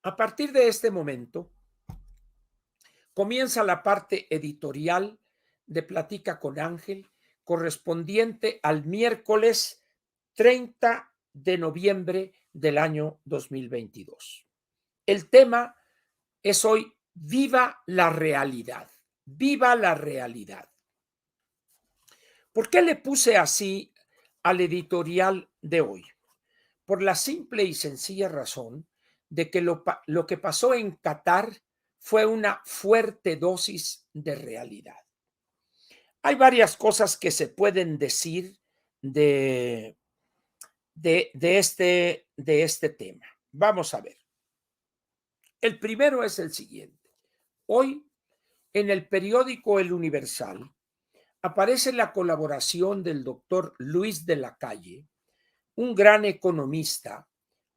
A partir de este momento, comienza la parte editorial de Platica con Ángel, correspondiente al miércoles 30 de noviembre del año 2022. El tema es hoy: viva la realidad, viva la realidad. ¿Por qué le puse así al editorial de hoy? Por la simple y sencilla razón de que lo que pasó en Qatar fue una fuerte dosis de realidad. Hay varias cosas que se pueden decir de, de este tema. Vamos a ver. El primero es el siguiente. Hoy, en el periódico El Universal, aparece la colaboración del doctor Luis de la Calle, un gran economista,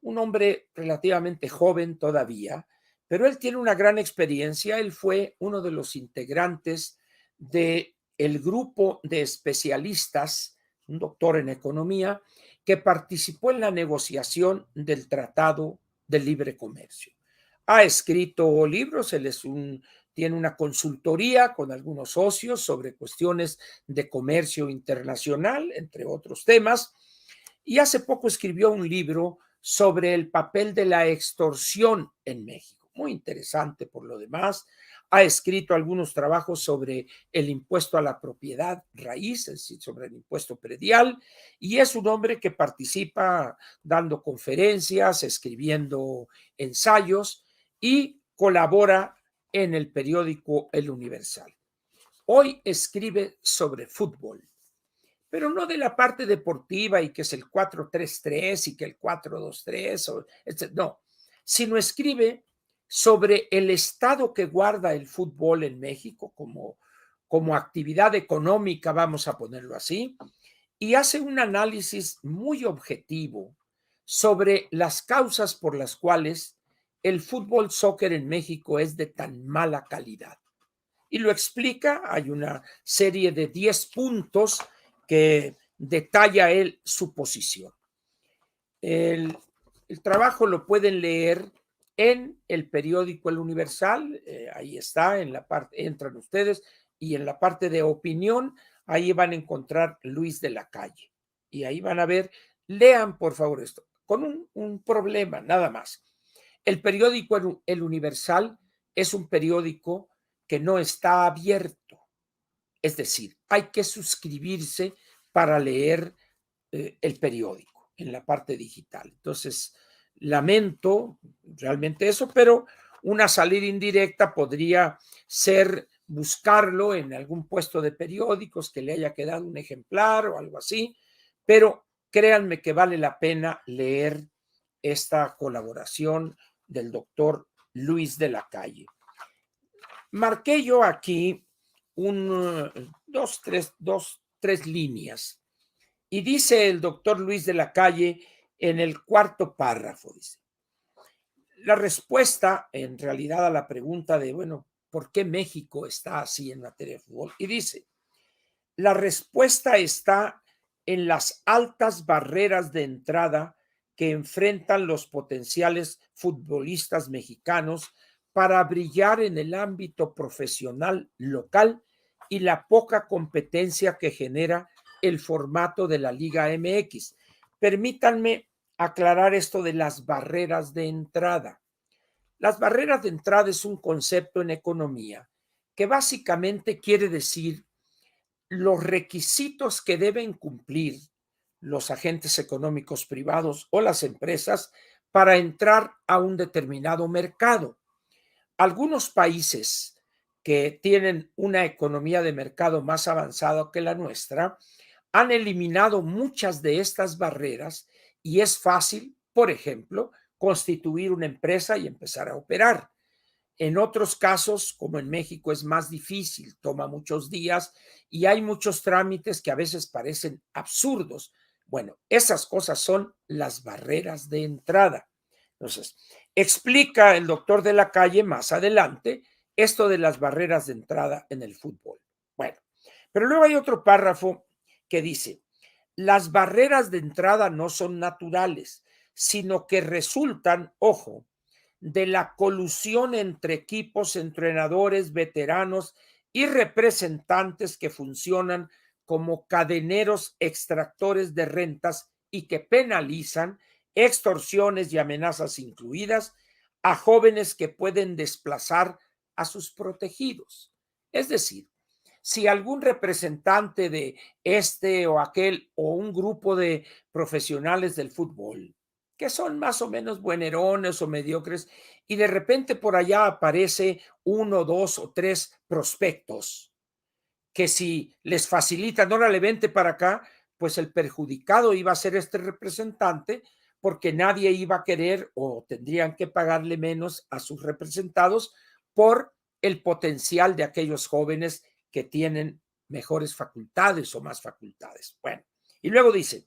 un hombre relativamente joven todavía, pero él tiene una gran experiencia. Él fue uno de los integrantes de el grupo de especialistas, un doctor en economía, que participó en la negociación del Tratado de Libre Comercio. Ha escrito libros, tiene una consultoría con algunos socios sobre cuestiones de comercio internacional, entre otros temas, y hace poco escribió un libro sobre el papel de la extorsión en México. Muy interesante por lo demás. Ha escrito algunos trabajos sobre el impuesto a la propiedad raíz, es decir, sobre el impuesto predial, y es un hombre que participa dando conferencias, escribiendo ensayos y colabora en el periódico El Universal. Hoy escribe sobre fútbol, pero no de la parte deportiva y que es el 4-3-3 y que el 4-2-3, no, sino escribe sobre el estado que guarda el fútbol en México como actividad económica, vamos a ponerlo así, y hace un análisis muy objetivo sobre las causas por las cuales el fútbol soccer en México es de tan mala calidad. Y lo explica, hay una serie de 10 puntos que detalla él su posición. El, el trabajo lo pueden leer en el periódico El Universal, ahí está, en la parte, entran ustedes, y en la parte de opinión, ahí van a encontrar Luis de la Calle. Y ahí van a ver, lean por favor esto, con un problema, nada más. El periódico El Universal es un periódico que no está abierto, es decir, hay que suscribirse para leer el periódico en la parte digital. Entonces, lamento realmente eso, pero una salida indirecta podría ser buscarlo en algún puesto de periódicos que le haya quedado un ejemplar o algo así, pero créanme que vale la pena leer esta colaboración del doctor Luis de la Calle. Marqué yo aquí tres líneas. Y dice el doctor Luis de la Calle en el cuarto párrafo, dice, la respuesta en realidad a la pregunta de, bueno, ¿por qué México está así en materia de fútbol? Y dice, la respuesta está en las altas barreras de entrada que enfrentan los potenciales futbolistas mexicanos para brillar en el ámbito profesional local y la poca competencia que genera el formato de la Liga MX. Permítanme aclarar esto de las barreras de entrada. Las barreras de entrada es un concepto en economía que básicamente quiere decir los requisitos que deben cumplir los agentes económicos privados o las empresas para entrar a un determinado mercado. Algunos países que tienen una economía de mercado más avanzada que la nuestra han eliminado muchas de estas barreras y es fácil, por ejemplo, constituir una empresa y empezar a operar. En otros casos, como en México, es más difícil, toma muchos días y hay muchos trámites que a veces parecen absurdos. Bueno, esas cosas son las barreras de entrada. Entonces, explica el doctor de la Calle más adelante esto de las barreras de entrada en el fútbol. Bueno, pero luego hay otro párrafo que dice, las barreras de entrada no son naturales, sino que resultan, ojo, de la colusión entre equipos, entrenadores, veteranos y representantes que funcionan como cadeneros extractores de rentas y que penalizan, extorsiones y amenazas incluidas, a jóvenes que pueden desplazar a sus protegidos. Es decir, si algún representante de este o aquel o un grupo de profesionales del fútbol que son más o menos buenerones o mediocres, y de repente por allá aparece uno, dos o tres prospectos que si les facilitan, órale, vente para acá, pues el perjudicado iba a ser este representante porque nadie iba a querer o tendrían que pagarle menos a sus representados por el potencial de aquellos jóvenes que tienen mejores facultades o más facultades. Bueno, y luego dice,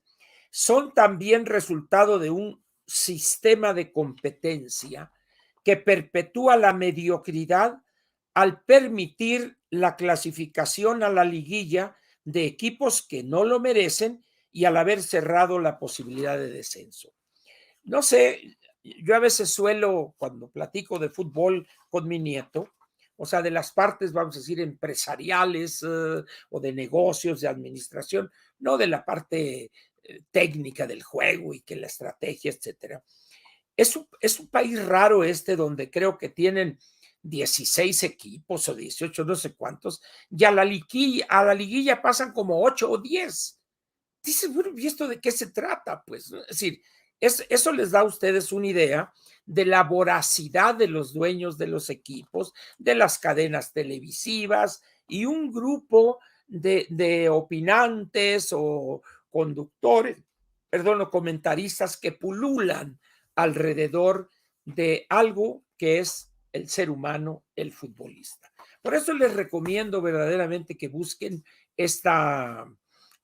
son también resultado de un sistema de competencia que perpetúa la mediocridad al permitir la clasificación a la liguilla de equipos que no lo merecen y al haber cerrado la posibilidad de descenso. No sé, yo a veces suelo, cuando platico de fútbol con mi nieto, o sea, de las partes, vamos a decir, empresariales o de negocios, de administración, no de la parte técnica del juego y que la estrategia, etcétera. Es un país raro este donde creo que tienen 16 equipos o 18, no sé cuántos, y a la liguilla pasan como 8 o 10. Dices, bueno, ¿y esto de qué se trata? Pues, ¿no? Es decir, eso les da a ustedes una idea de la voracidad de los dueños de los equipos, de las cadenas televisivas y un grupo de opinantes o conductores, perdón, o comentaristas que pululan alrededor de algo que es el ser humano, el futbolista. Por eso les recomiendo verdaderamente que busquen esta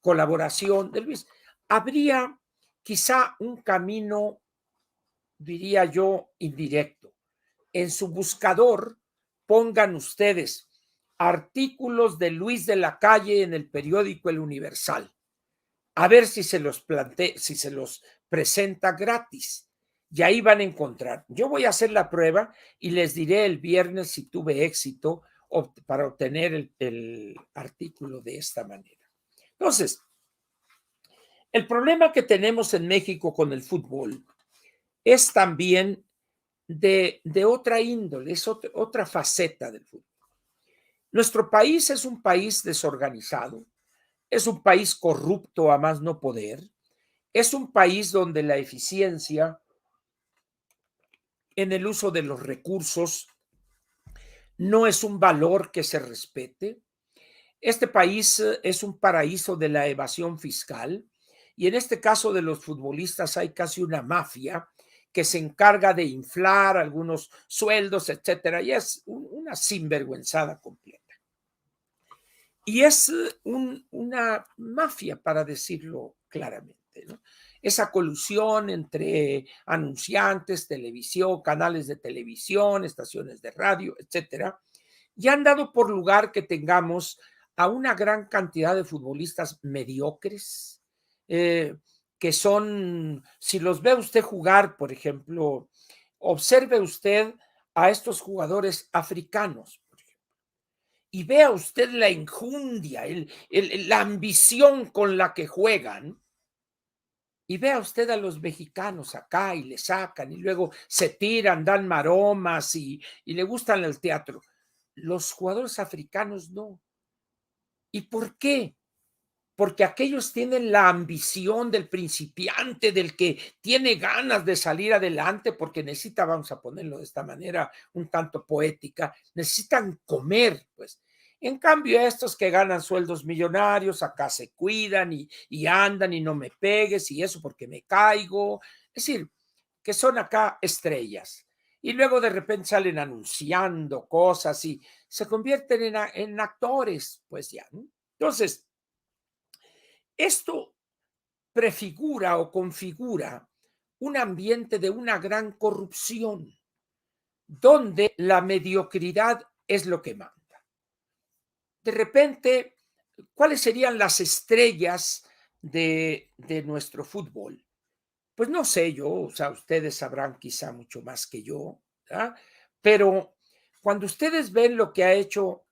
colaboración de Luis. Habría quizá un camino, diría yo, indirecto. En su buscador pongan ustedes artículos de Luis de la Calle en el periódico El Universal. A ver si se los si se los presenta gratis. Y ahí van a encontrar. Yo voy a hacer la prueba y les diré el viernes si tuve éxito para obtener el artículo de esta manera. Entonces, el problema que tenemos en México con el fútbol es también de otra índole, es otra faceta del fútbol. Nuestro país es un país desorganizado, es un país corrupto a más no poder, es un país donde la eficiencia en el uso de los recursos no es un valor que se respete. Este país es un paraíso de la evasión fiscal y en este caso de los futbolistas hay casi una mafia que se encarga de inflar algunos sueldos, etcétera, y es una sinvergüenzada completa. Y es una mafia, para decirlo claramente, ¿no? Esa colusión entre anunciantes, televisión, canales de televisión, estaciones de radio, etcétera, y han dado por lugar que tengamos a una gran cantidad de futbolistas mediocres, eh, que son, si los ve usted jugar, por ejemplo, observe usted a estos jugadores africanos, por ejemplo, y vea usted la injundia, la ambición con la que juegan, y vea usted a los mexicanos acá y le sacan y luego se tiran, dan maromas y le gustan el teatro. Los jugadores africanos no. ¿Y por qué? Porque aquellos tienen la ambición del principiante, del que tiene ganas de salir adelante, porque necesita, vamos a ponerlo de esta manera un tanto poética, necesitan comer, pues. En cambio, estos que ganan sueldos millonarios, acá se cuidan y andan y no me pegues y eso porque me caigo. Es decir, que son acá estrellas. Y luego de repente salen anunciando cosas y se convierten en actores, pues ya, ¿no? Entonces, esto prefigura o configura un ambiente de una gran corrupción, donde la mediocridad es lo que manda. De repente, ¿cuáles serían las estrellas de nuestro fútbol? Pues no sé yo, o sea, ustedes sabrán quizá mucho más que yo. ¿verdad? Pero cuando ustedes ven lo que ha hecho,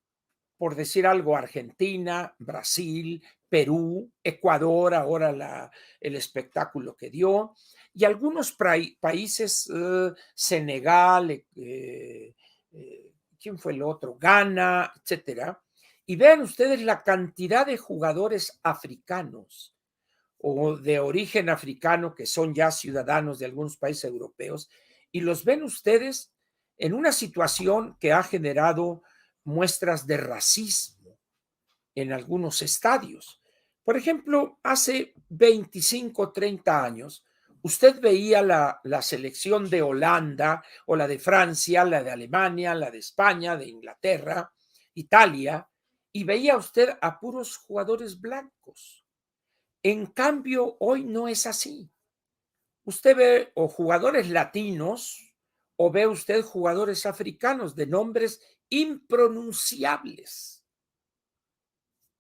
por decir algo, Argentina, Brasil, Perú, Ecuador, ahora el espectáculo que dio, y algunos países, Senegal, ¿quién fue el otro? Ghana, etcétera. Y vean ustedes la cantidad de jugadores africanos o de origen africano que son ya ciudadanos de algunos países europeos, y los ven ustedes en una situación que ha generado muestras de racismo en algunos estadios. Por ejemplo, hace 25, 30 años, usted veía la selección de Holanda o la de Francia, la de Alemania, la de España, de Inglaterra, Italia, y veía usted a puros jugadores blancos. En cambio, hoy no es así. Usted ve o jugadores latinos o ve usted jugadores africanos de nombres impronunciables.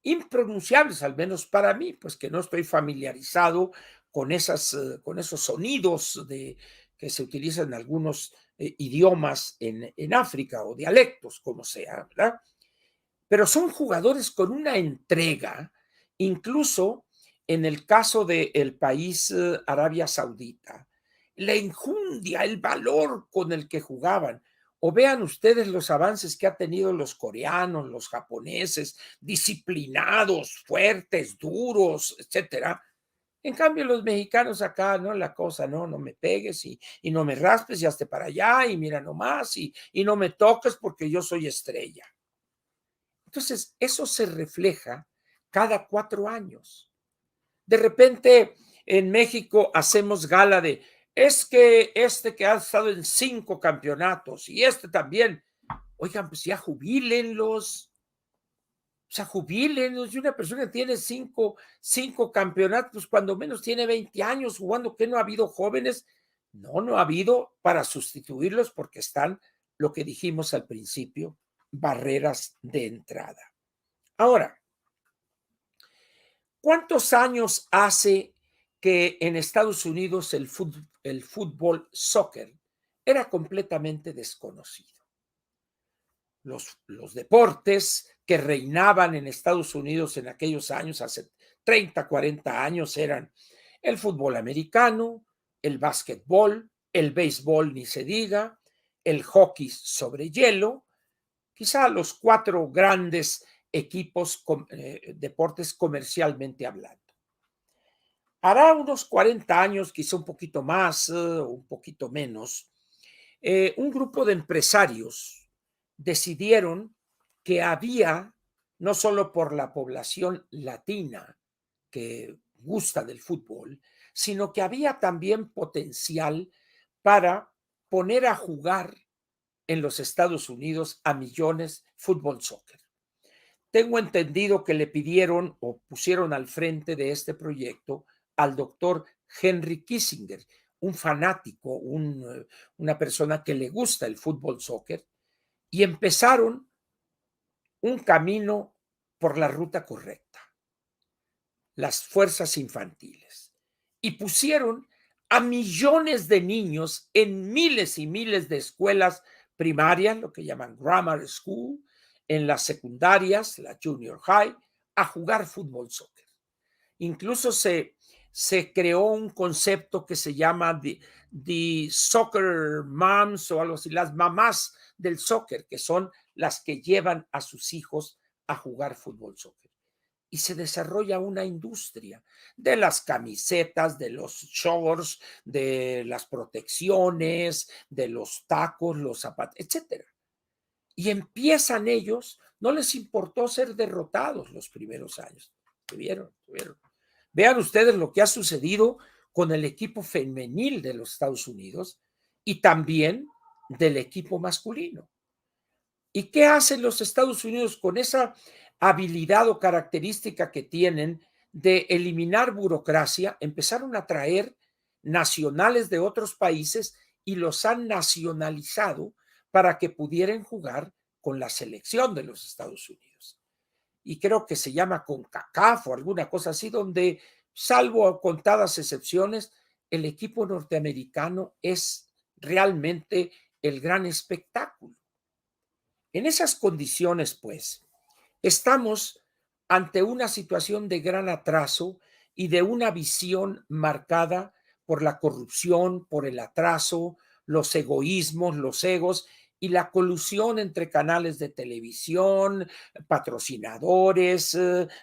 Impronunciables, al menos para mí, pues que no estoy familiarizado con esos sonidos que se utilizan en algunos idiomas en África o dialectos, como sea, ¿verdad? Pero son jugadores con una entrega, incluso en el caso del país Arabia Saudita, la enjundia, el valor con el que jugaban. O vean ustedes los avances que han tenido los coreanos, los japoneses, disciplinados, fuertes, duros, etcétera. En cambio, los mexicanos acá, ¿no? La cosa, no, no me pegues y no me raspes y hazte para allá y mira nomás y no me toques porque yo soy estrella. Entonces, eso se refleja cada 4 años. De repente, en México hacemos gala de, es que este que ha estado en 5 campeonatos y este también, oigan, pues ya jubílenlos. O sea, jubílenlos. Y una persona que tiene cinco campeonatos, pues cuando menos tiene 20 años jugando, ¿qué no ha habido jóvenes? No, no ha habido para sustituirlos porque están, lo que dijimos al principio, barreras de entrada. Ahora, ¿cuántos años hace que en Estados Unidos el fútbol soccer era completamente desconocido? Los deportes que reinaban en Estados Unidos en aquellos años, hace 30, 40 años, eran el fútbol americano, el básquetbol, el béisbol, ni se diga, el hockey sobre hielo, quizá los 4 grandes equipos, deportes comercialmente hablando. Hará unos 40 años, quizá un poquito más, un poquito menos, un grupo de empresarios decidieron que había, no solo por la población latina que gusta del fútbol, sino que había también potencial para poner a jugar en los Estados Unidos a millones fútbol soccer. Tengo entendido que le pidieron o pusieron al frente de este proyecto al doctor Henry Kissinger, un fanático, una persona que le gusta el fútbol soccer, y empezaron un camino por la ruta correcta, las fuerzas infantiles, y pusieron a millones de niños en miles y miles de escuelas primarias, lo que llaman grammar school, en las secundarias, la junior high, a jugar fútbol soccer. Incluso se creó un concepto que se llama the soccer moms o algo así, las mamás del soccer, que son las que llevan a sus hijos a jugar fútbol soccer. Y se desarrolla una industria de las camisetas, de los shorts, de las protecciones, de los tacos, los zapatos, etcétera. Y empiezan ellos, no les importó ser derrotados los primeros años. Tuvieron. Vean ustedes lo que ha sucedido con el equipo femenil de los Estados Unidos y también del equipo masculino. ¿Y qué hacen los Estados Unidos con esa habilidad o característica que tienen de eliminar burocracia? Empezaron a traer nacionales de otros países y los han nacionalizado para que pudieran jugar con la selección de los Estados Unidos. Y creo que se llama CONCACAF o alguna cosa así, donde, salvo contadas excepciones, el equipo norteamericano es realmente el gran espectáculo. En esas condiciones, pues, estamos ante una situación de gran atraso y de una visión marcada por la corrupción, por el atraso, los egoísmos, los egos y la colusión entre canales de televisión, patrocinadores,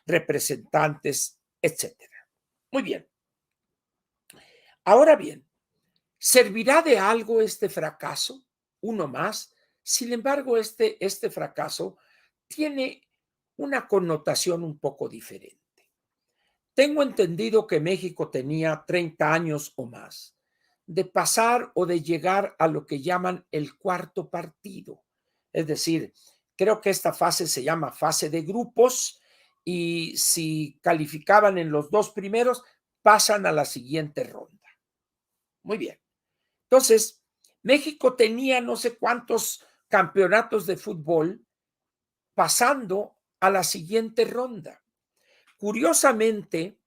representantes, etcétera. Muy bien. Ahora bien, ¿servirá de algo este fracaso? Uno más. Sin embargo, este fracaso tiene una connotación un poco diferente. Tengo entendido que México tenía 30 años o más de pasar o de llegar a lo que llaman el cuarto partido. Es decir, creo que esta fase se llama fase de grupos y si calificaban en los dos primeros, pasan a la siguiente ronda. Muy bien. Entonces, México tenía no sé cuántos campeonatos de fútbol pasando a la siguiente ronda. Curiosamente,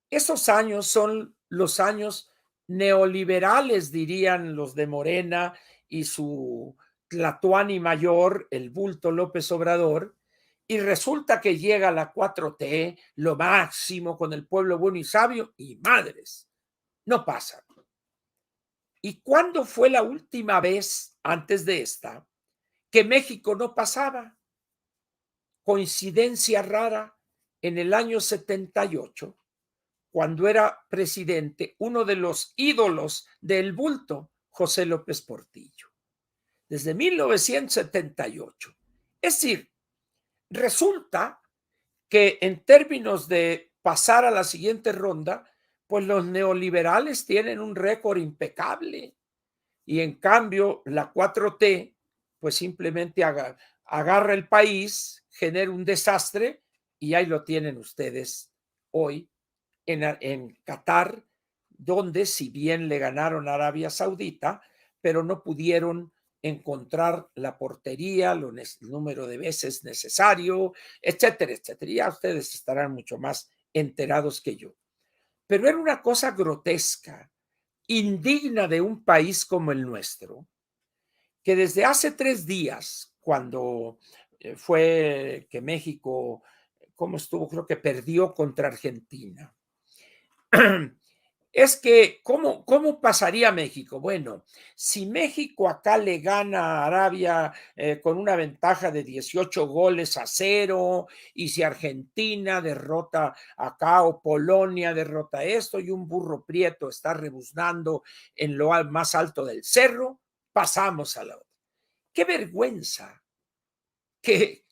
esos años son los años neoliberales, dirían los de Morena y su Tlatoani mayor, el bulto López Obrador, y resulta que llega la 4T, lo máximo con el pueblo bueno y sabio, y madres, no pasa. ¿Y cuándo fue la última vez antes de esta que México no pasaba? Coincidencia rara, en el año 78, cuando era presidente, uno de los ídolos del bulto, José López Portillo, desde 1978. Es decir, resulta que en términos de pasar a la siguiente ronda, pues los neoliberales tienen un récord impecable. Y en cambio, la 4T, pues simplemente agarra el país, genera un desastre y ahí lo tienen ustedes hoy en Qatar, donde si bien le ganaron a Arabia Saudita, pero no pudieron encontrar la portería, el número de veces necesario, etcétera, etcétera. Ya ustedes estarán mucho más enterados que yo. Pero era una cosa grotesca, indigna de un país como el nuestro, que desde hace 3 días, cuando fue que México, ¿cómo estuvo? Creo que perdió contra Argentina. Es que, ¿cómo pasaría México? Bueno, si México acá le gana a Arabia con una ventaja de 18 goles a 0, y si Argentina derrota acá o Polonia derrota esto y un burro prieto está rebuznando en lo más alto del cerro, pasamos a la otra. ¡Qué vergüenza que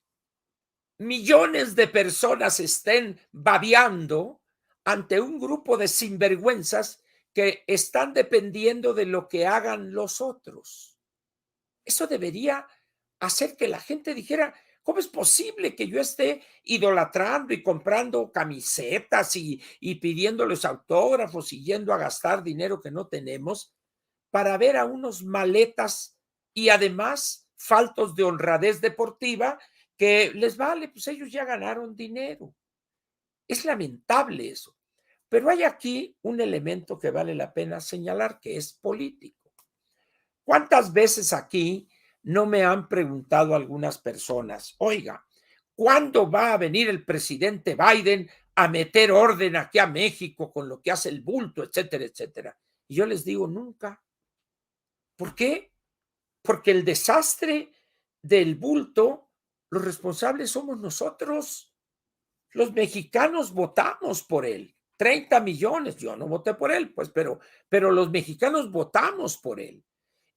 millones de personas estén babeando ante un grupo de sinvergüenzas que están dependiendo de lo que hagan los otros! Eso debería hacer que la gente dijera: ¿cómo es posible que yo esté idolatrando y comprando camisetas y pidiéndoles autógrafos y yendo a gastar dinero que no tenemos para ver a unos maletas y además faltos de honradez deportiva que les vale, pues ellos ya ganaron dinero? Es lamentable eso. Pero hay aquí un elemento que vale la pena señalar, que es político. ¿Cuántas veces aquí no me han preguntado algunas personas: oiga, ¿cuándo va a venir el presidente Biden a meter orden aquí a México con lo que hace el bulto, etcétera, etcétera? Y yo les digo: nunca. ¿Por qué? Porque el desastre del bulto, los responsables somos nosotros. Los mexicanos votamos por él. 30 millones, yo no voté por él, pues, pero los mexicanos votamos por él.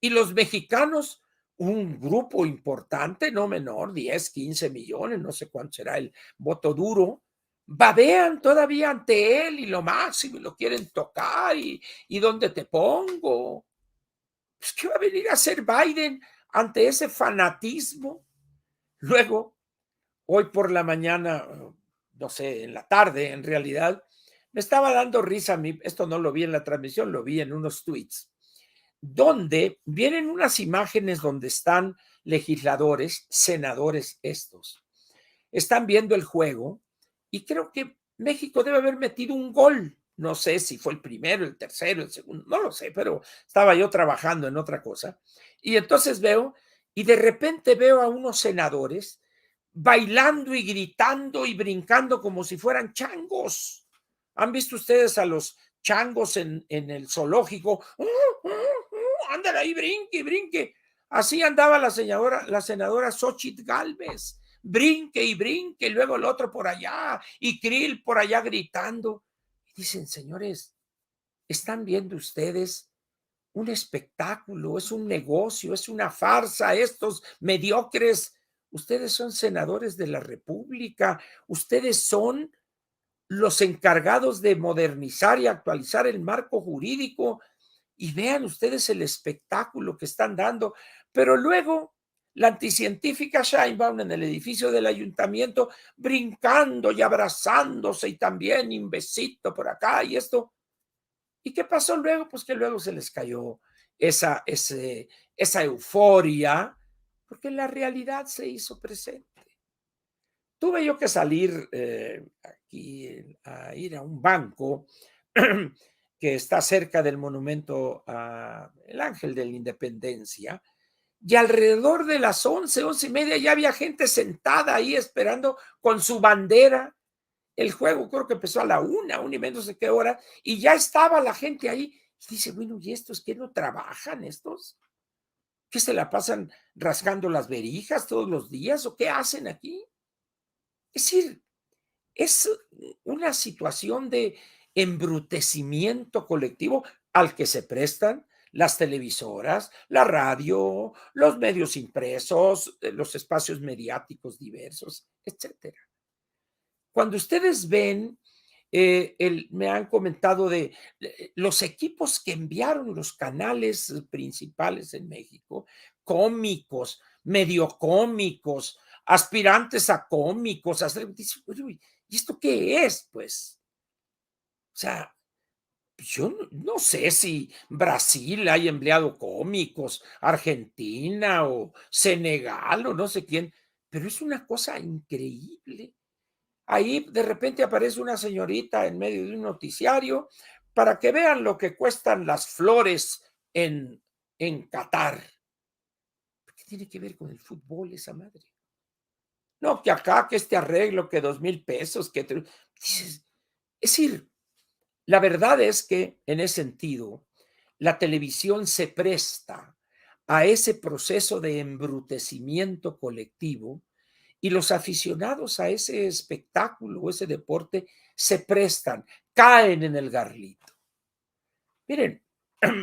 Y los mexicanos, un grupo importante, no menor, 10, 15 millones, no sé cuánto será el voto duro, babean todavía ante él y lo máximo, y lo quieren tocar, y ¿dónde te pongo? Pues, ¿qué va a venir a hacer Biden ante ese fanatismo? Luego, hoy por la mañana, no sé, en la tarde, en realidad, me estaba dando risa a mí, esto no lo vi en la transmisión, lo vi en unos tweets, donde vienen unas imágenes donde están legisladores, senadores estos, están viendo el juego y creo que México debe haber metido un gol. No sé si fue el primero, el tercero, el segundo, no lo sé, pero estaba yo trabajando en otra cosa. Y entonces veo, y de repente veo a unos senadores bailando y gritando y brincando como si fueran changos. ¿Han visto ustedes a los changos en el zoológico? Ándale ahí, brinque, brinque. Así andaba la senadora Xóchitl Gálvez, brinque y brinque, y luego el otro por allá, y Krill por allá gritando. Y dicen, señores, ¿están viendo ustedes un espectáculo, es un negocio, es una farsa, estos mediocres? Ustedes son senadores de la República, ustedes son los encargados de modernizar y actualizar el marco jurídico, y vean ustedes el espectáculo que están dando. Pero luego la anticientífica Sheinbaum en el edificio del ayuntamiento brincando y abrazándose, y también un besito por acá y esto. ¿Y qué pasó luego? Pues que luego se les cayó esa euforia, porque la realidad se hizo presente. Tuve yo que salir aquí a ir a un banco que está cerca del monumento a el Ángel de la Independencia, y alrededor de las 11, 11:30 ya había gente sentada ahí esperando con su bandera. El juego creo que empezó a la 1, 1:30, no sé qué hora, y ya estaba la gente ahí. Y dice, bueno, ¿y estos qué no trabajan estos? ¿Qué se la pasan rascando las verijas todos los días o qué hacen aquí? Es decir, es una situación de embrutecimiento colectivo al que se prestan las televisoras, la radio, los medios impresos, los espacios mediáticos diversos, etcétera. Cuando ustedes ven, me han comentado de los equipos que enviaron los canales principales en México, cómicos, medio cómicos, aspirantes a cómicos, dice, uy, ¿y esto qué es? Pues, o sea, yo no sé si Brasil haya empleado cómicos, Argentina o Senegal o no sé quién, pero es una cosa increíble. Ahí de repente aparece una señorita en medio de un noticiario para que vean lo que cuestan las flores en Qatar. ¿Qué tiene que ver con el fútbol esa madre? No, que acá, que este arreglo, que 2,000 pesos, que dices, es decir, la verdad es que en ese sentido, la televisión se presta a ese proceso de embrutecimiento colectivo, y los aficionados a ese espectáculo o ese deporte se prestan, caen en el garlito. Miren,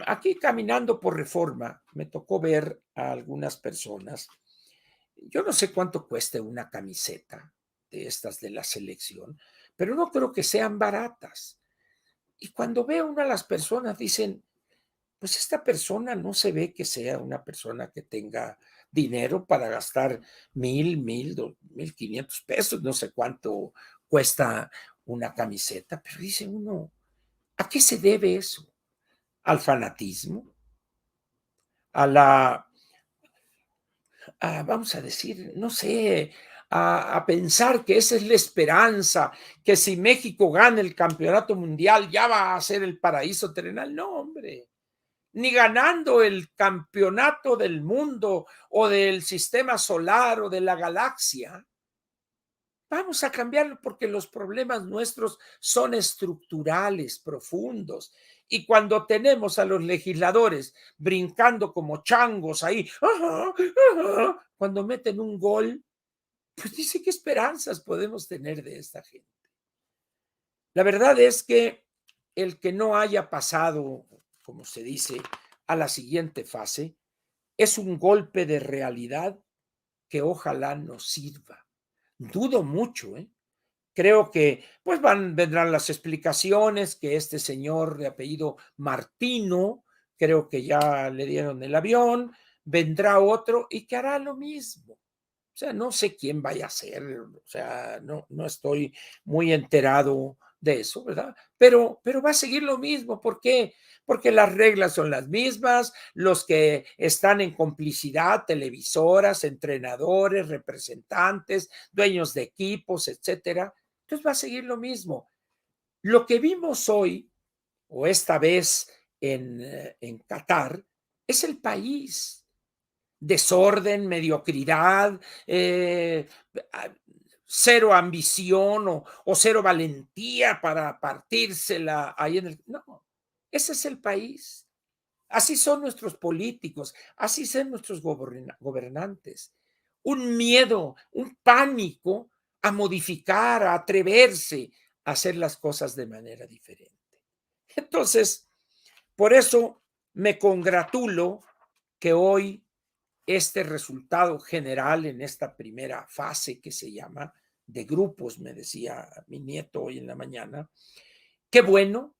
aquí caminando por Reforma, me tocó ver a algunas personas. Yo no sé cuánto cueste una camiseta de estas de la selección, pero no creo que sean baratas. Y cuando veo a una de las personas, dicen, pues esta persona no se ve que sea una persona que tenga dinero para gastar 1,000, 1,500 pesos, no sé cuánto cuesta una camiseta, pero dice uno, ¿a qué se debe eso? ¿Al fanatismo? ¿A la, vamos a decir, no sé, a pensar que esa es la esperanza, que si México gana el campeonato mundial ya va a ser el paraíso terrenal? No, hombre. Ni ganando el campeonato del mundo o del sistema solar o de la galaxia, vamos a cambiarlo, porque los problemas nuestros son estructurales, profundos. Y cuando tenemos a los legisladores brincando como changos ahí, ajá, ajá, cuando meten un gol, pues dice qué esperanzas podemos tener de esta gente. La verdad es que el que no haya pasado, como se dice, a la siguiente fase, es un golpe de realidad que ojalá nos sirva. Dudo mucho, ¿eh? Creo que pues vendrán las explicaciones que este señor de apellido Martino, creo que ya le dieron el avión, vendrá otro y que hará lo mismo. O sea, no sé quién vaya a ser, o sea, no estoy muy enterado de eso, ¿verdad? Pero va a seguir lo mismo. ¿Por qué? Porque las reglas son las mismas, los que están en complicidad, televisoras, entrenadores, representantes, dueños de equipos, etcétera. Entonces va a seguir lo mismo. Lo que vimos hoy, o esta vez en Qatar, es el país. desorden, mediocridad, a cero ambición o cero valentía para partírsela ahí en el no, ese es el país. Así son nuestros políticos, así son nuestros gobernantes. Un miedo, un pánico a modificar, a atreverse a hacer las cosas de manera diferente. Entonces, por eso me congratulo que hoy este resultado general en esta primera fase que se llama de grupos, me decía mi nieto hoy en la mañana, qué bueno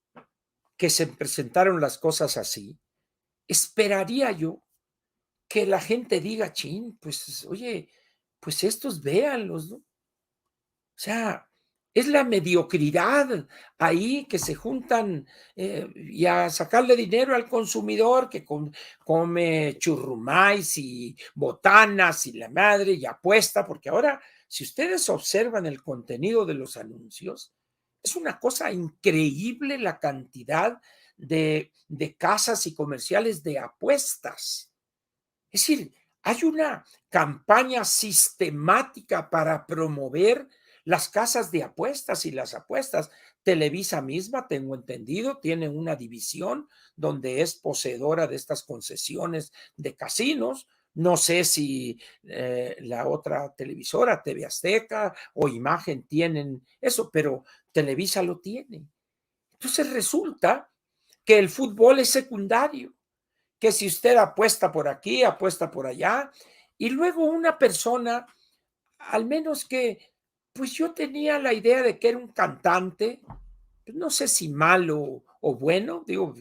que se presentaron las cosas así. Esperaría yo que la gente diga, chin, pues oye, pues estos véanlos, ¿no? O sea, es la mediocridad ahí que se juntan y a sacarle dinero al consumidor que come churrumais y botanas y la madre y apuesta, porque ahora, si ustedes observan el contenido de los anuncios, es una cosa increíble la cantidad de casas y comerciales de apuestas. Es decir, hay una campaña sistemática para promover las casas de apuestas y las apuestas. Televisa misma, tengo entendido, tiene una división donde es poseedora de estas concesiones de casinos. No sé si la otra televisora, TV Azteca o Imagen tienen eso, pero Televisa lo tiene. Entonces resulta que el fútbol es secundario, que si usted apuesta por aquí, apuesta por allá, y luego una persona, al menos que, pues yo tenía la idea de que era un cantante, pues no sé si malo o bueno, digo,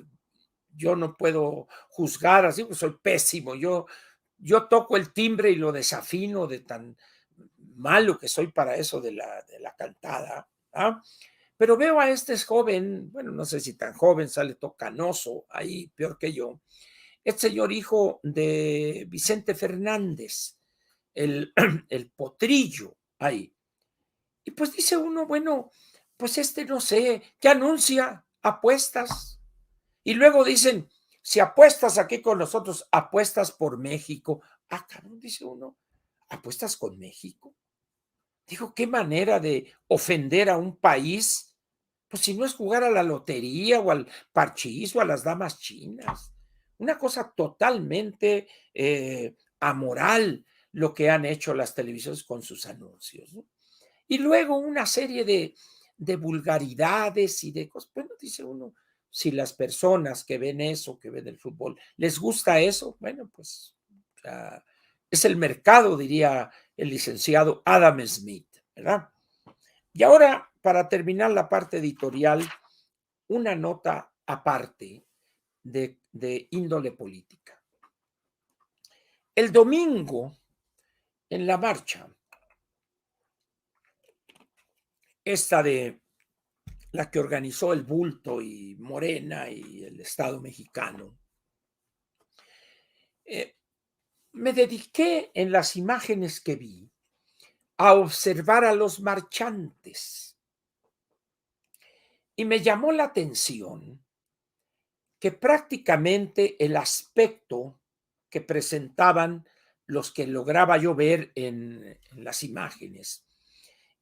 yo no puedo juzgar así, pues soy pésimo, yo toco el timbre y lo desafino de tan malo que soy para eso de la cantada, ¿ah? Pero veo a este joven, bueno, no sé si tan joven, sale tocanoso ahí, peor que yo, este señor hijo de Vicente Fernández, el, el potrillo ahí. Y pues dice uno, bueno, pues este no sé, ¿qué anuncia? Apuestas. Y luego dicen, si apuestas aquí con nosotros, apuestas por México. Ah, cabrón, dice uno, ¿apuestas con México? Digo, qué manera de ofender a un país, pues si no es jugar a la lotería o al parchís o a las damas chinas. Una cosa totalmente amoral lo que han hecho las televisiones con sus anuncios, ¿no? Y luego una serie de vulgaridades y de cosas. Bueno, dice uno, si las personas que ven eso, que ven el fútbol, les gusta eso, bueno, pues o sea, es el mercado, diría el licenciado Adam Smith, ¿verdad? Y ahora, para terminar la parte editorial, una nota aparte de índole política. El domingo, en la marcha, esta de la que organizó el Bulto y Morena y el Estado mexicano, eh, me dediqué en las imágenes que vi a observar a los marchantes y me llamó la atención que prácticamente el aspecto que presentaban los que lograba yo ver en las imágenes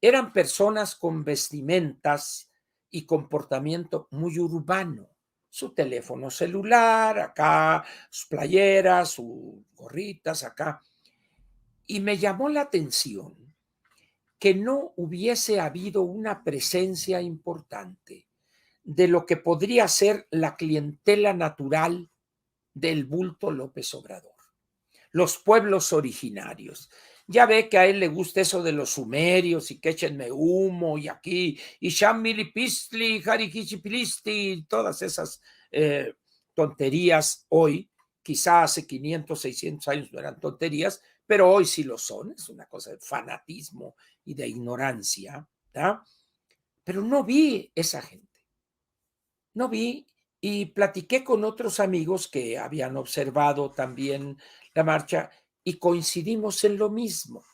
eran personas con vestimentas y comportamiento muy urbano. Su teléfono celular, acá, sus playeras, sus gorritas, acá. Y me llamó la atención que no hubiese habido una presencia importante de lo que podría ser la clientela natural del Bulto López Obrador, los pueblos originarios. Ya ve que a él le gusta eso de los sumerios y que échenme humo y aquí, y Shamilipistli, Harikichipilisti, todas esas tonterías hoy, quizá hace 500, 600 años no eran tonterías, pero hoy sí lo son, es una cosa de fanatismo y de ignorancia, ¿verdad? Pero no vi esa gente, no vi y platiqué con otros amigos que habían observado también la marcha y coincidimos en lo mismo.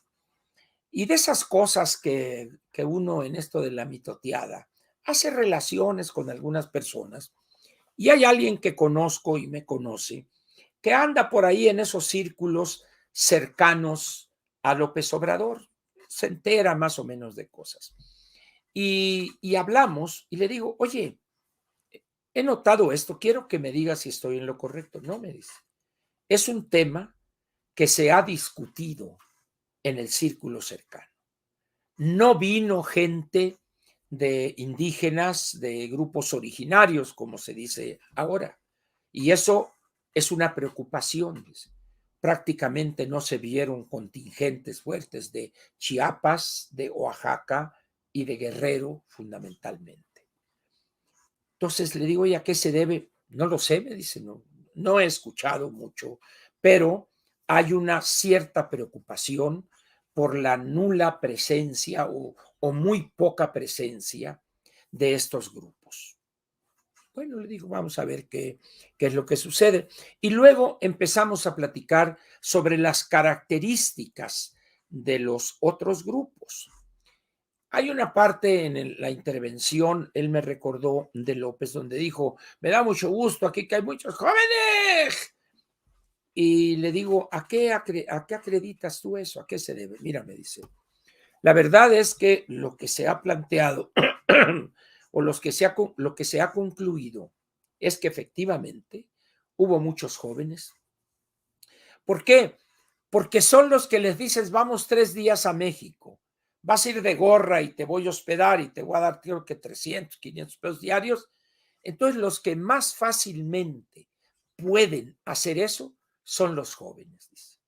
Y de esas cosas que uno en esto de la mitoteada hace relaciones con algunas personas y hay alguien que conozco y me conoce que anda por ahí en esos círculos cercanos a López Obrador. Se entera más o menos de cosas. Y hablamos y le digo, oye, he notado esto, quiero que me digas si estoy en lo correcto. No, me dice, es un tema que se ha discutido en el círculo cercano. No vino gente de indígenas, de grupos originarios, como se dice ahora. Y eso es una preocupación. Dice. Prácticamente no se vieron contingentes fuertes de Chiapas, de Oaxaca y de Guerrero, fundamentalmente. Entonces le digo, ¿y a qué se debe? No lo sé, me dice, no he escuchado mucho, pero hay una cierta preocupación por la nula presencia o muy poca presencia de estos grupos. Bueno, le digo, vamos a ver qué es lo que sucede. Y luego empezamos a platicar sobre las características de los otros grupos. Hay una parte en la intervención, él me recordó de López, donde dijo, me da mucho gusto aquí que hay muchos jóvenes. Y le digo, ¿a qué acreditas tú eso? ¿A qué se debe? Mira, me dice, la verdad es que lo que se ha planteado o lo que se ha concluido es que efectivamente hubo muchos jóvenes. ¿Por qué? Porque son los que les dices, vamos 3 días a México, vas a ir de gorra y te voy a hospedar y te voy a dar, creo que 300, 500 pesos diarios. Entonces, los que más fácilmente pueden hacer eso son los jóvenes, dice.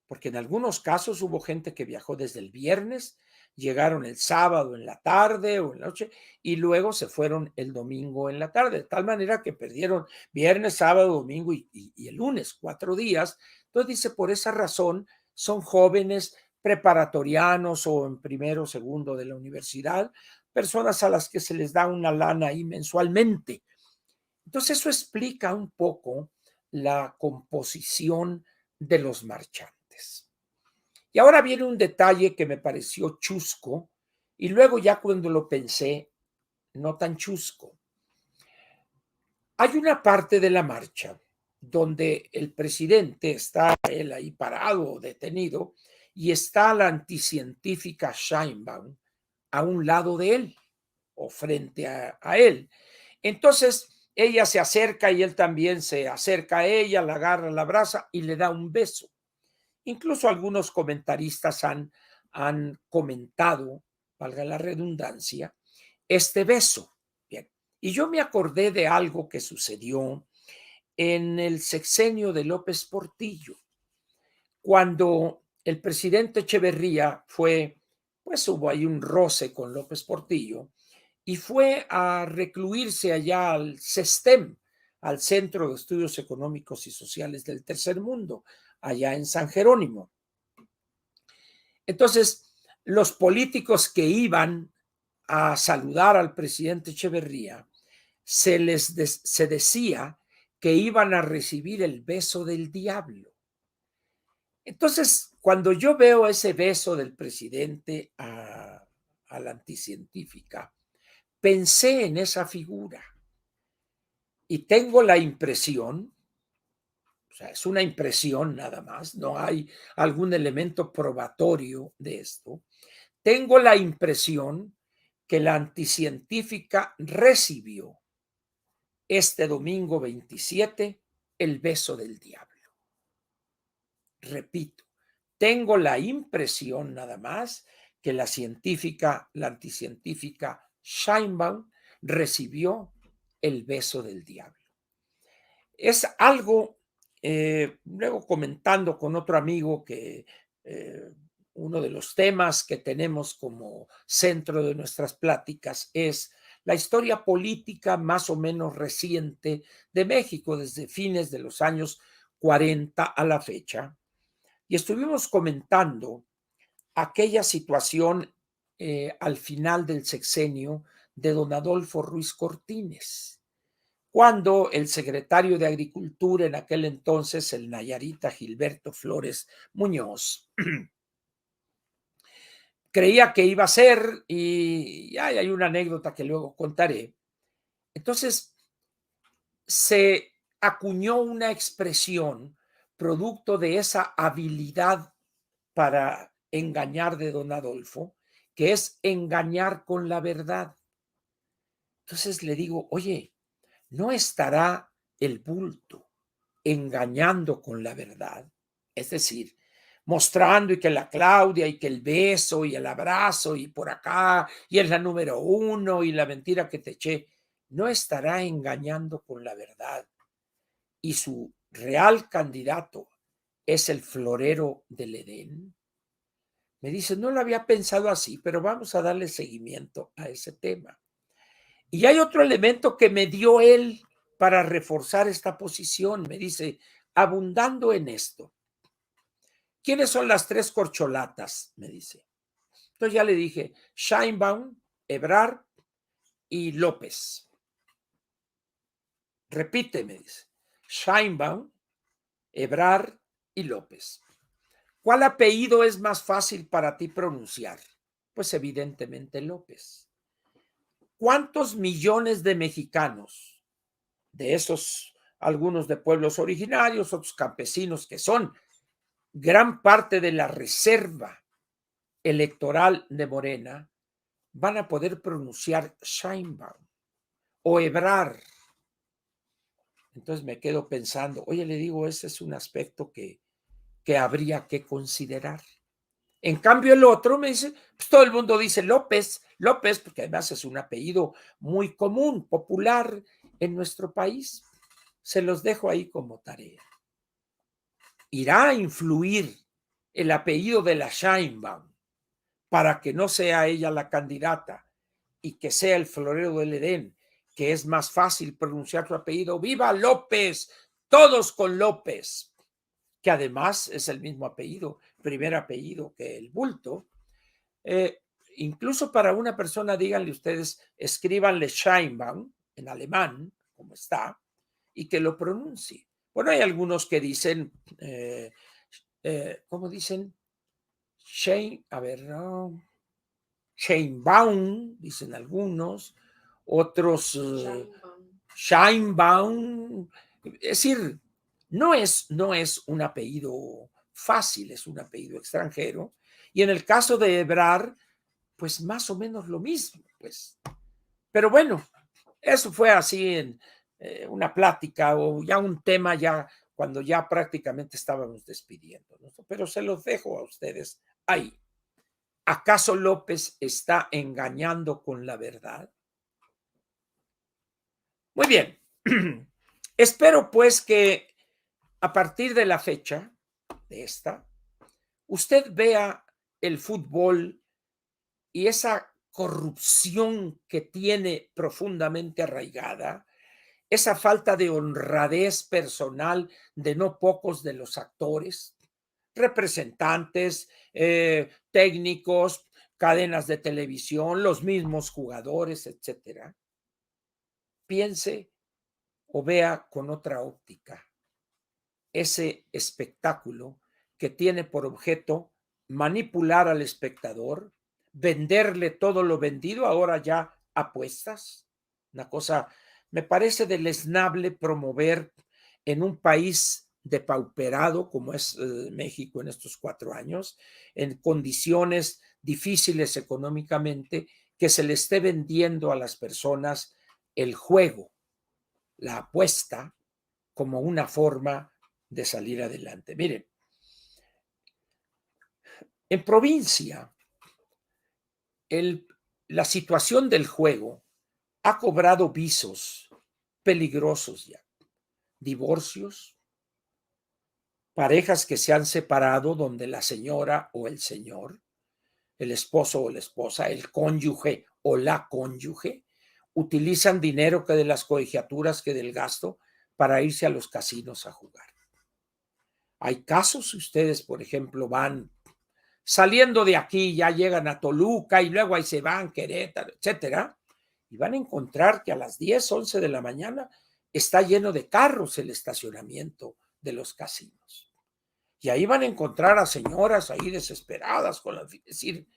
Porque en algunos casos hubo gente que viajó desde el viernes, llegaron el sábado en la tarde o en la noche y luego se fueron el domingo en la tarde, de tal manera que perdieron viernes, sábado, domingo y el lunes, 4 días. Entonces dice, por esa razón son jóvenes preparatorianos o en primero o segundo de la universidad, personas a las que se les da una lana ahí mensualmente. Entonces eso explica un poco la composición de los marchantes. Y ahora viene un detalle que me pareció chusco y luego ya cuando lo pensé, no tan chusco. Hay una parte de la marcha donde el presidente está él ahí parado, detenido, y está la anticientífica Sheinbaum a un lado de él o frente a él. Entonces ella se acerca y él también se acerca a ella, la agarra, la abraza y le da un beso. Incluso algunos comentaristas han comentado, valga la redundancia, este beso. Bien. Y yo me acordé de algo que sucedió en el sexenio de López Portillo, cuando el presidente Echeverría pues hubo ahí un roce con López Portillo y fue a recluirse allá al CESTEM, al Centro de Estudios Económicos y Sociales del Tercer Mundo, allá en San Jerónimo. Entonces, los políticos que iban a saludar al presidente Echeverría, se decía que iban a recibir el beso del diablo. Entonces, cuando yo veo ese beso del presidente a la anticientífica, pensé en esa figura y tengo la impresión, o sea, es una impresión nada más, no hay algún elemento probatorio de esto, tengo la impresión que la anticientífica recibió este domingo 27 el beso del diablo. Repito, tengo la impresión nada más que la anticientífica Sheinbaum recibió el beso del diablo. Es algo, luego comentando con otro amigo que uno de los temas que tenemos como centro de nuestras pláticas es la historia política más o menos reciente de México, desde fines de los años 40 a la fecha. Y estuvimos comentando aquella situación al final del sexenio de don Adolfo Ruiz Cortines, cuando el secretario de Agricultura en aquel entonces, el nayarita Gilberto Flores Muñoz, creía que iba a ser, y hay una anécdota que luego contaré. Entonces, se acuñó una expresión producto de esa habilidad para engañar de don Adolfo, que es engañar con la verdad. Entonces le digo, oye, ¿no estará el bulto engañando con la verdad? Es decir, mostrando y que la Claudia y que el beso y el abrazo y por acá y es la número uno y la mentira que te eché, ¿no estará engañando con la verdad? Y su real candidato es el florero del Edén. Me dice, no lo había pensado así, pero vamos a darle seguimiento a ese tema. Y hay otro elemento que me dio él para reforzar esta posición. Me dice, abundando en esto, ¿quiénes son las tres corcholatas? Me dice. Entonces ya le dije, Scheinbaum, Ebrard y López. Repite, me dice. Scheinbaum, Ebrard y López. ¿Cuál apellido es más fácil para ti pronunciar? Pues evidentemente López. ¿Cuántos millones de mexicanos, de esos algunos de pueblos originarios, otros campesinos que son gran parte de la reserva electoral de Morena, van a poder pronunciar Scheinbaum o Ebrard? Entonces me quedo pensando, oye, le digo, ese es un aspecto que habría que considerar. En cambio, el otro me dice, pues todo el mundo dice López, López, porque además es un apellido muy común, popular en nuestro país. Se los dejo ahí como tarea. ¿Irá a influir el apellido de la Scheinbaum para que no sea ella la candidata y que sea el florero del Edén, que es más fácil pronunciar su apellido? ¡Viva López! Todos con López, que además es el mismo apellido, primer apellido que el bulto. Incluso para una persona, díganle ustedes, escríbanle Scheinbaum en alemán, como está, y que lo pronuncie. Bueno, hay algunos que dicen, ¿cómo dicen? A ver, no. Scheinbaum, dicen algunos, otros Scheinbaum. Es decir, no es un apellido fácil, es un apellido extranjero. Y en el caso de Ebrard, pues más o menos lo mismo, pues. Pero bueno, eso fue así en una plática o ya un tema ya cuando ya prácticamente estábamos despidiendo, ¿no? Pero se los dejo a ustedes ahí. ¿Acaso López está engañando con la verdad? Muy bien. Espero pues que a partir de la fecha de esta, usted vea el fútbol y esa corrupción que tiene profundamente arraigada, esa falta de honradez personal de no pocos de los actores, representantes, técnicos, cadenas de televisión, los mismos jugadores, etcétera. Piense o vea con otra óptica ese espectáculo que tiene por objeto manipular al espectador, venderle todo lo vendido, ahora ya apuestas. Una cosa, me parece deleznable promover en un país depauperado como es México en estos 4 años, en condiciones difíciles económicamente, que se le esté vendiendo a las personas el juego, la apuesta, como una forma de salir adelante. Miren, en provincia, la situación del juego ha cobrado visos peligrosos ya. Divorcios, parejas que se han separado donde la señora o el señor, el esposo o la esposa, el cónyuge o la cónyuge, utilizan dinero que de las colegiaturas que del gasto para irse a los casinos a jugar. Hay casos, ustedes, por ejemplo, van saliendo de aquí, ya llegan a Toluca y luego ahí se van, Querétaro, etcétera, y van a encontrar que a las 10, 11 de la mañana está lleno de carros el estacionamiento de los casinos. Y ahí van a encontrar a señoras ahí desesperadas con es decir,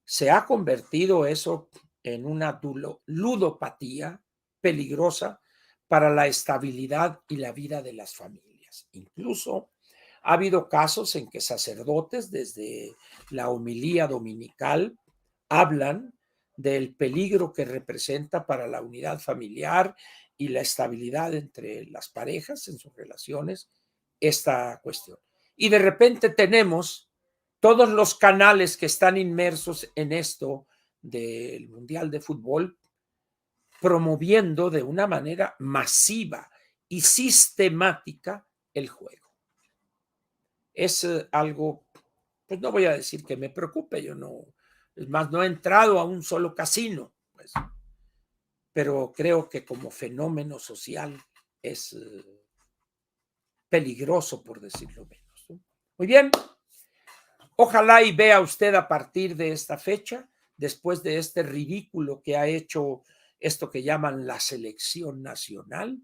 se ha convertido eso en una ludopatía peligrosa para la estabilidad y la vida de las familias. familias. Incluso ha habido casos en que sacerdotes desde la homilía dominical hablan del peligro que representa para la unidad familiar y la estabilidad entre las parejas en sus relaciones esta cuestión. Y de repente tenemos todos los canales que están inmersos en esto del Mundial de Fútbol promoviendo de una manera masiva y sistemática el juego. Es algo, pues no voy a decir que me preocupe, yo no, es más, no he entrado a un solo casino, pues, pero creo que como fenómeno social es peligroso, por decirlo menos, ¿no? Muy bien, ojalá y vea usted a partir de esta fecha, después de este ridículo que ha hecho esto que llaman la selección nacional.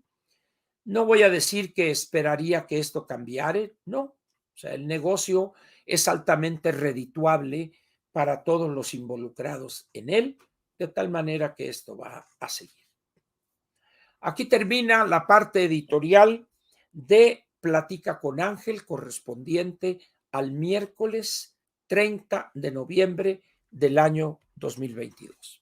No voy a decir que esperaría que esto cambiare, no. O sea, el negocio es altamente redituable para todos los involucrados en él, de tal manera que esto va a seguir. Aquí termina la parte editorial de Platica con Ángel correspondiente al miércoles 30 de noviembre del año 2022.